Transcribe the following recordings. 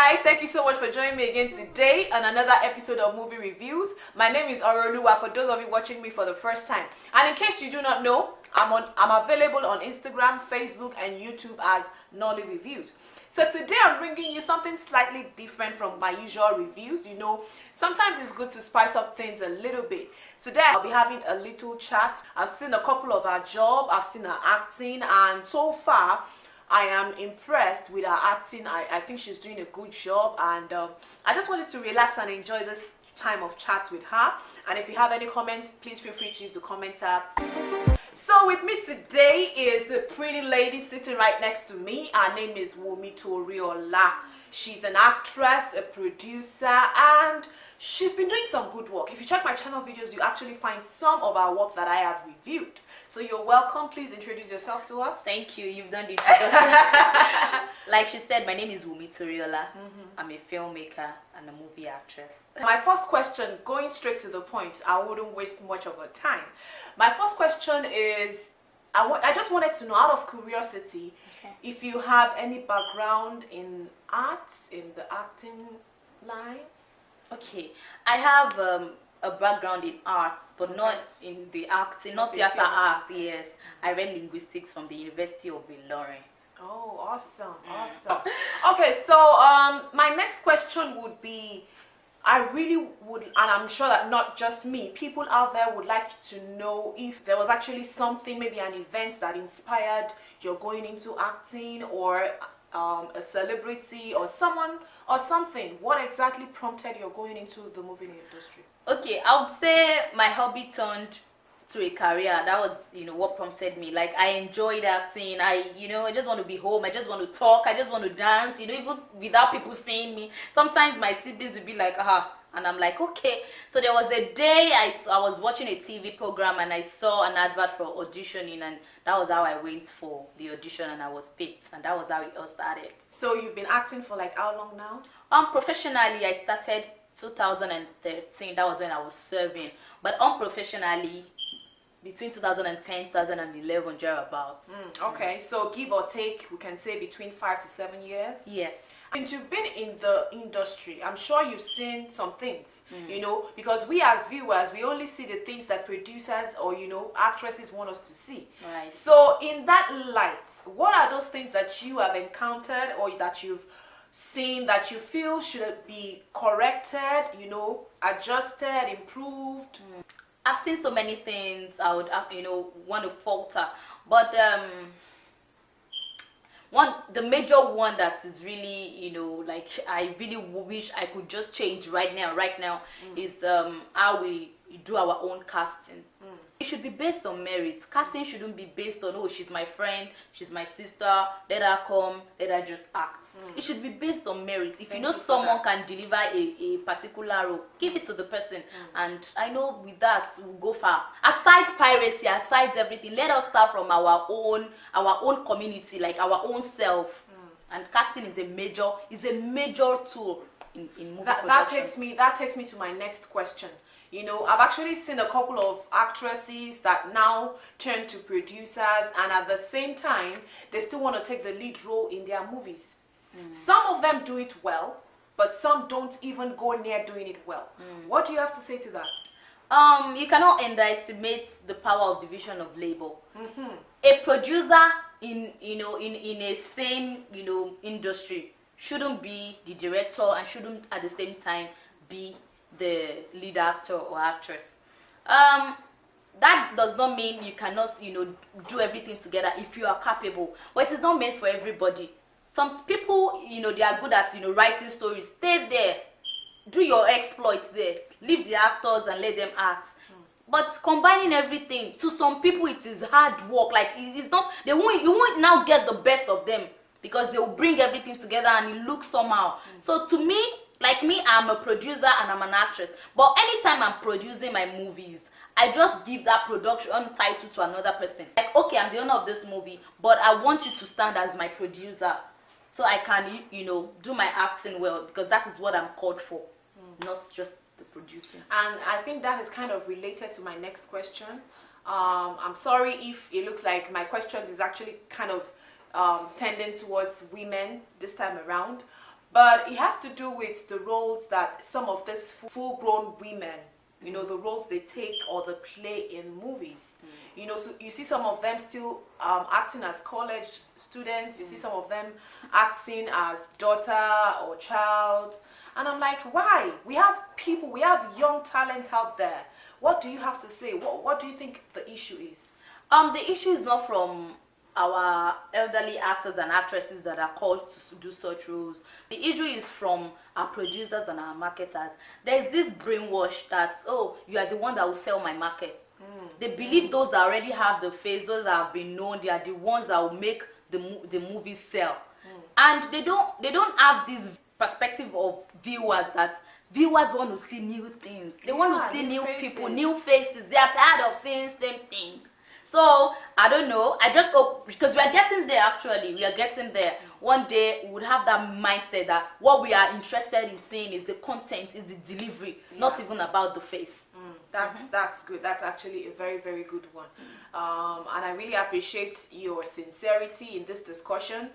guys, thank you so much for joining me again today on another episode of Movie Reviews. My name is Oroluwa for those of you watching me for the first time. And in case you do not know, I'm available on Instagram, Facebook and YouTube as Nollyreviews. So today I'm bringing you something slightly different from my usual reviews. You know, sometimes it's good to spice up things a little bit. Today I'll be having a little chat. I've seen a couple of her jobs, I've seen her acting, and so far I am impressed with her acting. I think she's doing a good job, and I just wanted to relax and enjoy this time of chat with her. And if you have any comments, please feel free to use the comment tab. So with me today is the pretty lady sitting right next to me. Her name is Wumi Toriola. She's an actress, a producer, and she's been doing some good work. If you check my channel videos, you actually find some of our work that I have reviewed. So you're welcome. Please introduce yourself to us. Thank you. You've done the introduction. Like she said, my name is Wumi Toriola. I'm a filmmaker and a movie actress. My first question, going straight to the point, I wouldn't waste much of our time. My first question is, I just wanted to know, out of curiosity, if you have any background in arts, in the acting line. Okay, I have a background in arts, but not in the acting, not theater art. Yes, I read linguistics from the University of Ilorin. Oh, awesome, awesome. Okay, so my next question would be, I really would, and I'm sure that not just me, people out there would like to know if there was actually something, maybe an event that inspired your going into acting, or a celebrity or someone or something. What exactly prompted your going into the movie industry? Okay, I would say my hobby turned to a career. That was, what prompted me. Like, I enjoyed acting. I just want to be home. I just want to talk. I just want to dance, even without people seeing me. Sometimes my siblings would be like, and I'm like, okay. So there was a day I was watching a TV program and I saw an advert for auditioning, and that was how I went for the audition and I was picked, and that was how it all started. So you've been acting for like how long now? Professionally, I started 2013. That was when I was serving. But unprofessionally, between 2010 2011, thereabouts. Okay, so give or take, we can say between 5 to 7 years. Yes. Since you've been in the industry, I'm sure you've seen some things, because we as viewers, we only see the things that producers or actresses want us to see. Right. So in that light, what are those things that you have encountered or that you've seen that you feel should be corrected, adjusted, improved? I've seen so many things I would want to falter, but the major one that is really, like I really wish I could just change right now is how we do our own casting. It should be based on merit. Casting shouldn't be based on, oh, she's my friend, she's my sister, let her come, let her just act. It should be based on merit. If you know someone can deliver a particular role, give it to the person. And I know with that we'll go far. Aside piracy, aside everything, let us start from our own community, like our own self. And casting is a major tool in movie production. That takes me to my next question. I've actually seen a couple of actresses that now turn to producers, and at the same time, they still want to take the lead role in their movies. Some of them do it well, but some don't even go near doing it well. What do you have to say to that? You cannot underestimate the power of division of labor. A producer in a same industry shouldn't be the director and shouldn't at the same time be the lead actor or actress. That does not mean you cannot do everything together if you are capable, but it is not meant for everybody. Some people they are good at writing stories. Stay there, do your exploits there, leave the actors and let them act. But combining everything, to some people it is hard work. Like, it's not, you won't now get the best of them because they will bring everything together and it looks somehow. So to me, like me, I'm a producer and I'm an actress. But anytime I'm producing my movies, I just give that production title to another person. Like, okay, I'm the owner of this movie, but I want you to stand as my producer, so I can, do my acting well, because that is what I'm called for, not just the producing. And I think that is kind of related to my next question. I'm sorry if it looks like my question is actually kind of tending towards women this time around. but it has to do with the roles that some of these full-grown women, you know, the roles they take or they play in movies. You know, so you see some of them still acting as college students. You see some of them acting as daughter or child. And I'm like, why? We have people, we have young talent out there. What do you have to say? What do you think the issue is? The issue is not from our elderly actors and actresses that are called to do such roles. The issue is from our producers and our marketers. There's this brainwash that, oh, you are the one that will sell my market. They believe those that already have the face, those that have been known, they are the ones that will make the movie sell. And they don't have this perspective of viewers, that viewers want to see new things. They want to see new people, new faces. They are tired of seeing same thing. So I don't know. I just hope, because we are getting there. Actually, we are getting there. One day we would have that mindset that what we are interested in seeing is the content, is the delivery, not even about the face. That's good. That's actually a very, very good one. And I really appreciate your sincerity in this discussion.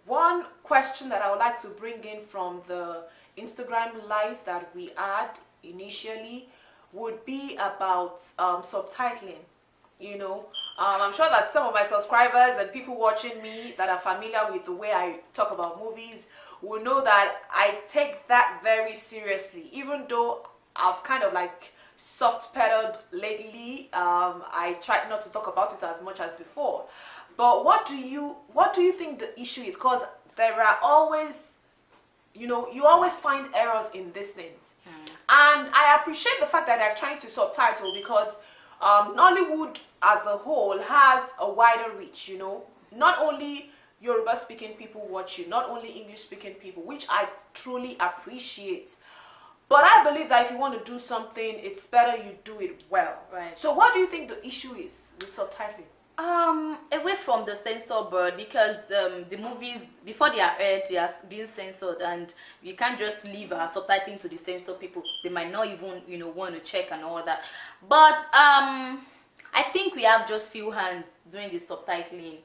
One question that I would like to bring in from the Instagram live that we had initially would be about subtitling. You know, I'm sure that some of my subscribers and people watching me that are familiar with the way I talk about movies will know that I take that very seriously. Even though I've kind of like soft pedaled lately, I try not to talk about it as much as before. But what do you think the issue is? Because there are always, you know, you always find errors in these things. And I appreciate the fact that they're trying to subtitle, because Nollywood as a whole has a wider reach, you know. Not only Yoruba speaking people watch you, not only English speaking people, which I truly appreciate. But I believe that if you want to do something, it's better you do it well. Right. So what do you think the issue is with subtitling? Away from the censor board, because the movies, before they are aired, they are being censored, and you can't just leave subtitling to the censor people. They might not even, you know, want to check and all that. But I think we have just few hands doing the subtitling,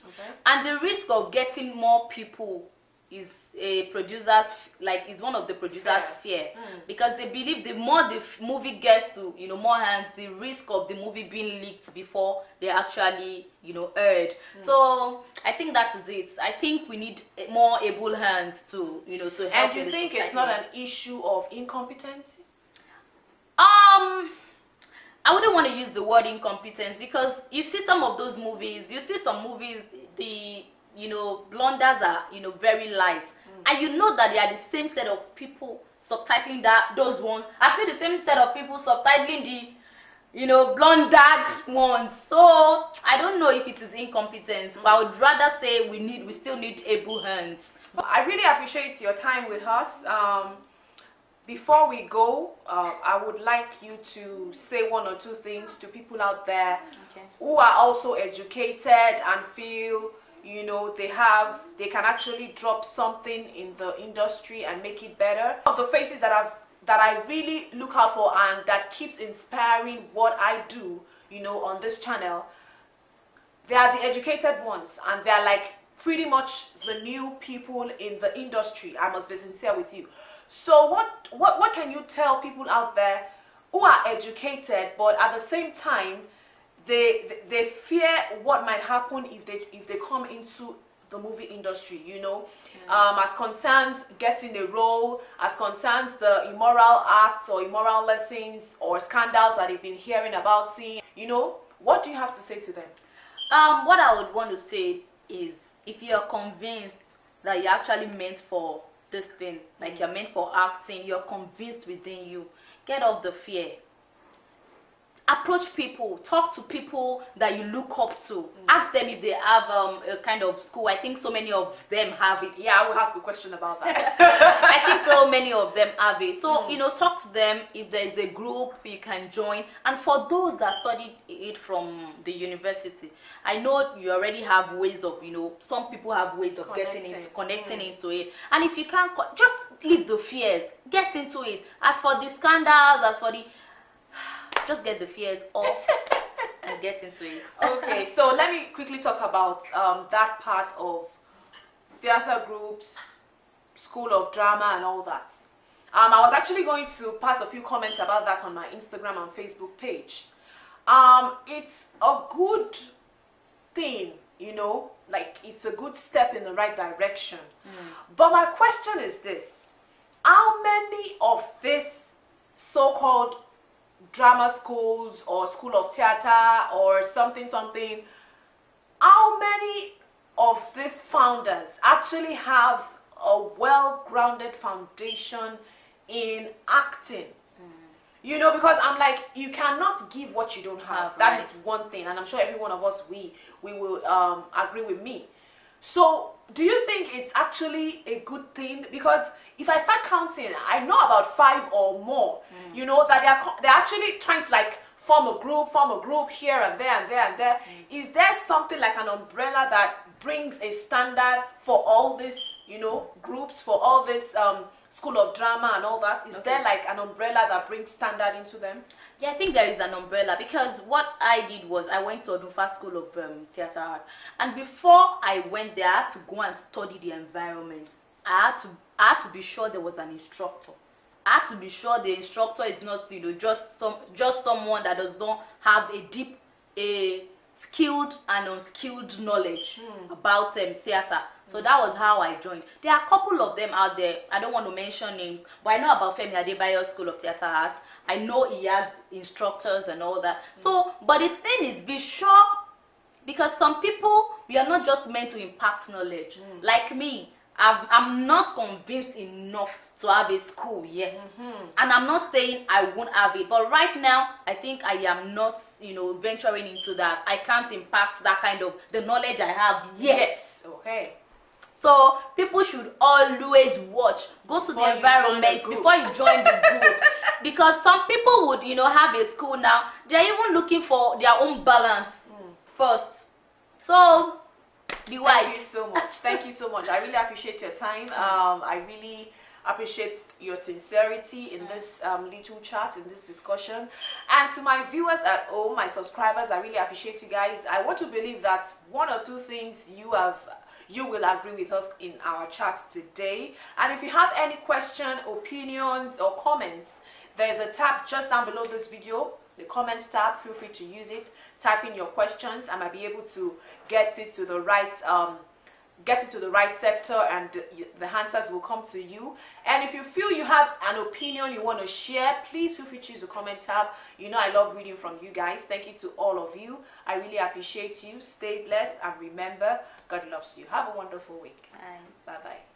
and the risk of getting more people is a producer's, like, it's one of the producers' fear, because they believe the more the movie gets to, you know, more hands, the risk of the movie being leaked before they actually, you know, aired. So I think that is it. I think we need more able hands to, you know, to help. And you think it's not an issue of incompetency? I wouldn't want to use the word incompetence, because you see some of those movies, you see some movies, the, you know, blunders are, you know, very light, and you know that they are the same set of people subtitling those ones, are still the same set of people subtitling the, you know, blundered ones. So I don't know if it is incompetence, but I would rather say we still need able hands. I really appreciate your time with us. Before we go, I would like you to say one or two things to people out there who are also educated and feel, you know, they can actually drop something in the industry and make it better. Of the faces that I really look out for and that keeps inspiring what I do, you know, on this channel, they are the educated ones, and they're like pretty much the new people in the industry. I must be sincere with you. So what can you tell people out there who are educated, but at the same time they fear what might happen if they come into the movie industry, you know, as concerns getting a role, as concerns the immoral acts or immoral lessons or scandals that they've been hearing about, seeing, you know, what do you have to say to them? What I would want to say is, if you are convinced that you're actually meant for this thing, like you're meant for acting, you're convinced within you, get off the fear. Approach people, talk to people that you look up to. Ask them if they have a kind of school. I think so many of them have it. Yeah, I will ask a question about that. I think so many of them have it. So, you know, talk to them. If there is a group, you can join. And for those that studied it from the university, I know you already have ways of, you know, some people have ways of connecting into it. And if you can't, just leave the fears, get into it. As for the scandals, as for the, just get the fears off and get into it. Okay, so let me quickly talk about that part of theater groups, school of drama and all that. I was actually going to pass a few comments about that on my Instagram and Facebook page. It's a good thing, you know, like it's a good step in the right direction. But my question is this: how many of these so-called drama schools or school of theater or something, how many of these founders actually have a well-grounded foundation in acting? You know, because I'm like, you cannot give what you don't have. That is one thing, and I'm sure every one of us, we will agree with me. So do you think it's actually a good thing? Because if I start counting, I know about 5 or more, you know, that they're actually trying to like form a group here and there and there and there. Is there something like an umbrella that brings a standard for all these, you know, groups, for all this school of drama and all that? Is there like an umbrella that brings standard into them? Yeah, I think there is an umbrella, because what I did was I went to Odufa School of Theatre Art, and before I went there, I had to go and study the environment. I had to be sure there was an instructor. I had to be sure the instructor is not, you know, just someone that does not have a skilled and unskilled knowledge about theater. So that was how I joined. There are a couple of them out there. I don't want to mention names, but I know about Femi Adebayo's School of Theatre Arts. I know he has instructors and all that. So, but the thing is, be sure, because some people, we are not just meant to impact knowledge. Like me, I'm not convinced enough to have a school yet. And I'm not saying I won't have it, but right now I think I am not, you know, venturing into that. I can't impact that kind of the knowledge I have yet. Yes. Okay. So people should always watch, go to the environment before you join the group. Because some people would, you know, have a school now, they're even looking for their own balance first. So be wise. Thank you so much. Thank you so much. I really appreciate your time. I really appreciate your sincerity in this little chat, in this discussion. And to my viewers at home, my subscribers, I really appreciate you guys. I want to believe that 1 or 2 things you will agree with us in our chat today. And if you have any question, opinions, or comments, there's a tab just down below this video, the comments tab. Feel free to use it. Type in your questions. I might be able to get it to the right sector, and the answers will come to you. And if you feel you have an opinion you want to share, please feel free to use the comment tab. You know I love reading from you guys. Thank you to all of you. I really appreciate you. Stay blessed, and remember, God loves you. Have a wonderful week. Bye. Bye-bye.